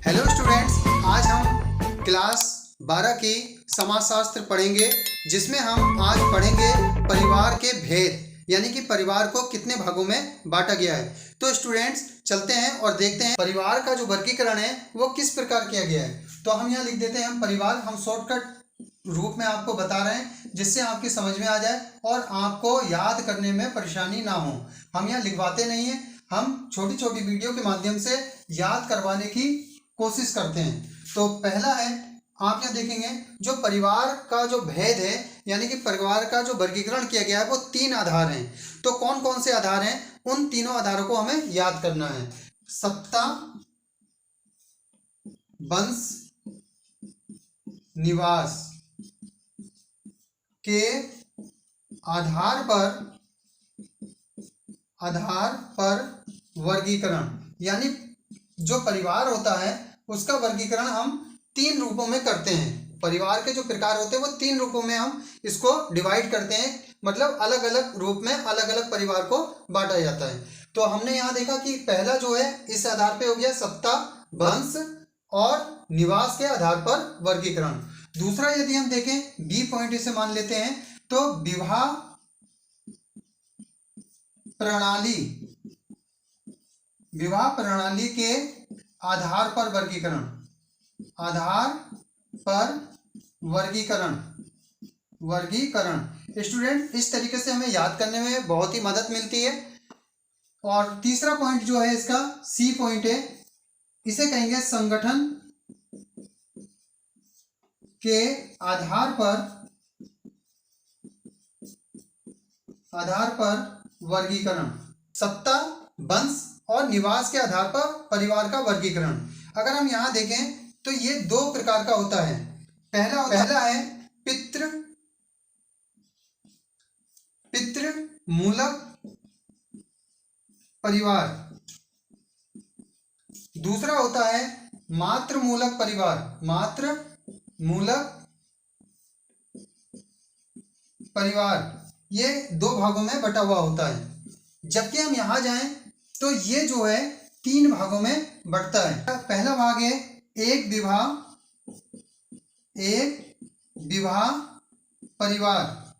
Hello students, आज हम class 12 की समाजशास्त्र पढ़ेंगे, जिसमें हम आज पढ़ेंगे परिवार के भेद, यानी कि परिवार को कितने भागों में बांटा गया है। तो स्टूडेंट्स चलते हैं और देखते हैं परिवार का जो वर्गीकरण है वो किस प्रकार किया गया है। तो हम यहाँ लिख देते हैं हम परिवार, हम शॉर्टकट रूप में आपको बता रहे हैं जिससे आपकी समझ में आ जाए और आपको याद करने में परेशानी ना हो। हम यहाँ लिखवाते नहीं हैं, हम छोटी छोटी वीडियो के माध्यम से याद करवाने की कोशिश करते हैं। तो पहला है, आप यहाँ देखेंगे जो परिवार का जो भेद है, यानी कि परिवार का जो वर्गीकरण किया गया है वो 3 आधार हैं। तो कौन कौन से आधार हैं, उन तीनों आधारों को हमें याद करना है। सत्ता, वंश, निवास के आधार पर वर्गीकरण, यानी जो परिवार होता है उसका वर्गीकरण हम 3 रूपों में करते हैं। परिवार के जो प्रकार होते हैं वो 3 रूपों में हम इसको डिवाइड करते हैं, मतलब अलग अलग रूप में अलग अलग परिवार को बांटा जाता है। तो हमने यहाँ देखा कि पहला जो है इस आधार पे हो गया सत्ता, वंश और निवास के आधार पर वर्गीकरण। दूसरा यदि हम देखें बी पॉइंट इसे मान लेते हैं, तो विवाह प्रणाली के आधार पर वर्गीकरण स्टूडेंट, इस तरीके से हमें याद करने में बहुत ही मदद मिलती है। और तीसरा पॉइंट जो है इसका सी पॉइंट है, इसे कहेंगे संगठन के आधार पर वर्गीकरण। सत्ता, वंश और निवास के आधार पर परिवार का वर्गीकरण। अगर हम यहाँ देखें तो ये 2 प्रकार का होता है। पहला है पितृ मूलक परिवार, दूसरा होता है मातृ मूलक परिवार। ये 2 भागों में बटा हुआ होता है। जबकि हम यहाँ जाएं तो ये जो है 3 भागों में बटता है। पहला भाग है एक विवाह परिवार,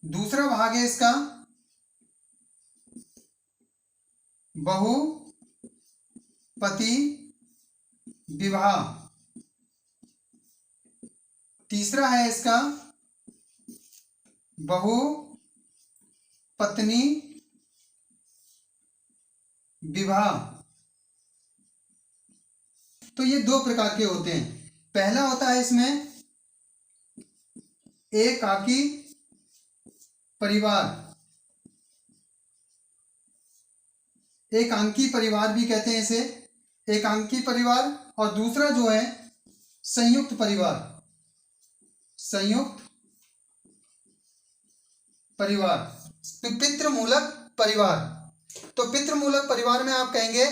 दूसरा भाग है इसका बहुपति विवाह, तीसरा है इसका बहुपत्नी विवाह। तो ये 2 प्रकार के होते हैं। पहला होता है इसमें एकाकी परिवार, एकांकी परिवार भी कहते हैं इसे, एकांकी परिवार। और दूसरा जो है संयुक्त परिवार, पितृमूलक परिवार। तो पितृमूलक परिवार में आप कहेंगे,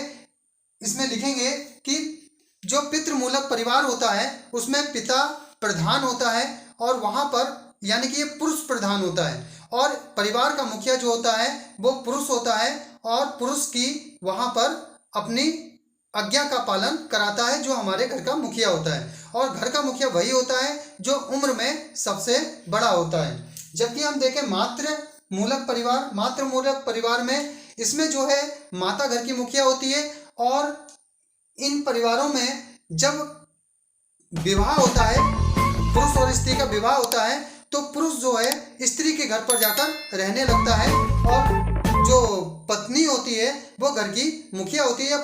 इसमें लिखेंगे कि जो पितृमूलक परिवार होता है उसमें पिता प्रधान होता है और वहां पर, यानी कि ये पुरुष प्रधान होता है और परिवार का मुखिया जो होता है वो पुरुष होता है और पुरुष की वहां पर अपनी आज्ञा का पालन कराता है जो हमारे घर का मुखिया होता है। और घर का मुखिया वही होता है जो उम्र में सबसे बड़ा होता है। जबकि हम देखें मातृ मूलक परिवार में इसमें जो है माता घर की मुखिया होती है और इन परिवारों में जब विवाह होता है, पुरुष और स्त्री का विवाह होता है, तो पुरुष जो है स्त्री के घर पर जाकर रहने लगता है और जो पत्नी होती है वो घर की मुखिया होती है।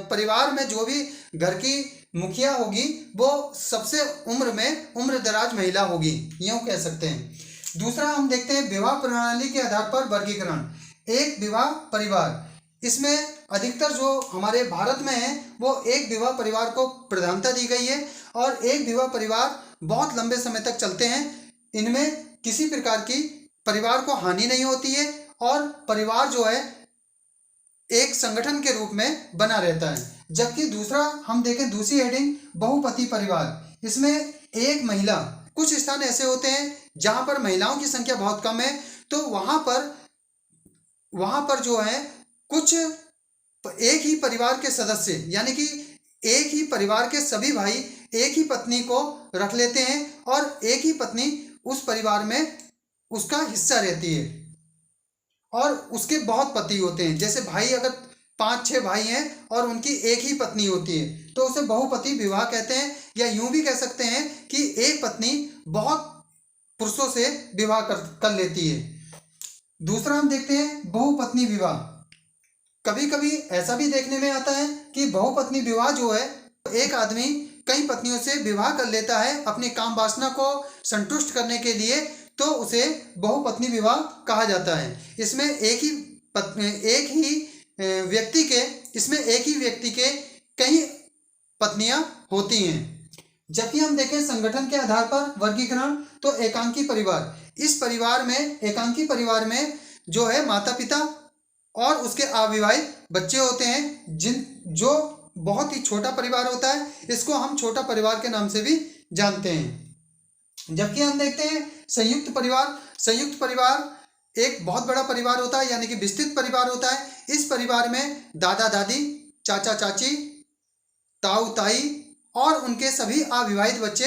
परिवार में जो भी घर की मुखिया होगी वो सबसे उम्र दराज महिला होगी, यूं कह सकते हैं। दूसरा हम देखते हैं विवाह प्रणाली के आधार पर वर्गीकरण। एक विवाह परिवार, इसमें अधिकतर जो हमारे भारत में है वो एक विवाह परिवार को प्रधानता दी गई है और एक विवाह परिवार बहुत लंबे समय तक चलते हैं। इनमें किसी प्रकार की परिवार को हानि नहीं होती है और परिवार जो है एक संगठन के रूप में बना रहता है। जबकि दूसरा हम देखें, दूसरी हेडिंग बहुपति परिवार, इसमें एक महिला, कुछ स्थान ऐसे होते हैं जहां पर महिलाओं की संख्या बहुत कम है, तो वहां पर जो है कुछ एक ही परिवार के सदस्य, यानी कि एक ही परिवार के सभी भाई एक ही पत्नी को रख लेते हैं और एक ही पत्नी उस परिवार में उसका हिस्सा रहती है और उसके बहुत पति होते हैं। जैसे भाई अगर 5-6 भाई हैं और उनकी एक ही पत्नी होती है तो उसे बहुपति विवाह कहते हैं, या यूं भी कह सकते हैं कि एक पत्नी बहुत पुरुषों से विवाह कर लेती है। दूसरा हम देखते हैं बहुपत्नी विवाह। कभी कभी ऐसा भी देखने में आता है कि बहुपत्नी विवाह जो है, एक आदमी कई पत्नियों से विवाह कर लेता है अपनी काम वासना को संतुष्ट करने के लिए, तो उसे बहुपत्नी विवाह कहा जाता है। इसमें एक ही व्यक्ति के कई पत्नियां होती हैं। जबकि हम देखें संगठन के आधार पर वर्गीकरण, तो एकांकी परिवार, इस परिवार में एकांकी परिवार में जो है माता पिता और उसके अविवाहित बच्चे होते हैं, जो बहुत ही छोटा परिवार होता है। इसको हम छोटा परिवार के नाम से भी जानते हैं। जबकि हम देखते हैं संयुक्त परिवार। संयुक्त परिवार एक बहुत बड़ा परिवार होता है, यानी कि विस्तृत परिवार होता है। इस परिवार में दादा दादी, चाचा चाची, ताऊ ताई और उनके सभी अविवाहित बच्चे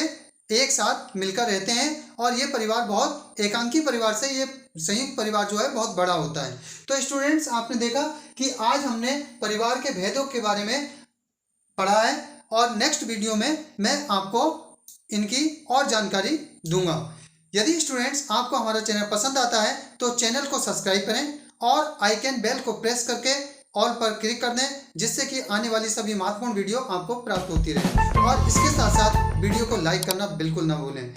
एक साथ मिलकर रहते हैं और ये परिवार बहुत एकांकी परिवार से ये संयुक्त परिवार जो है बहुत बड़ा होता है। तो स्टूडेंट्स, आपने देखा कि आज हमने परिवार के भेदों के बारे में पढ़ा है और नेक्स्ट वीडियो में मैं आपको इनकी और जानकारी दूंगा। यदि स्टूडेंट्स आपको हमारा चैनल पसंद आता है तो चैनल को सब्सक्राइब करें और आइकन बेल को प्रेस करके ऑल पर क्लिक कर दें, जिससे कि आने वाली सभी महत्वपूर्ण वीडियो आपको प्राप्त होती रहे। और इसके साथ साथ वीडियो को लाइक करना बिल्कुल ना भूलें।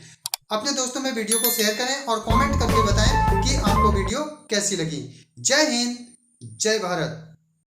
अपने दोस्तों में वीडियो को शेयर करें और कमेंट करके बताएं कि आपको वीडियो कैसी लगी। जय हिंद, जय भारत।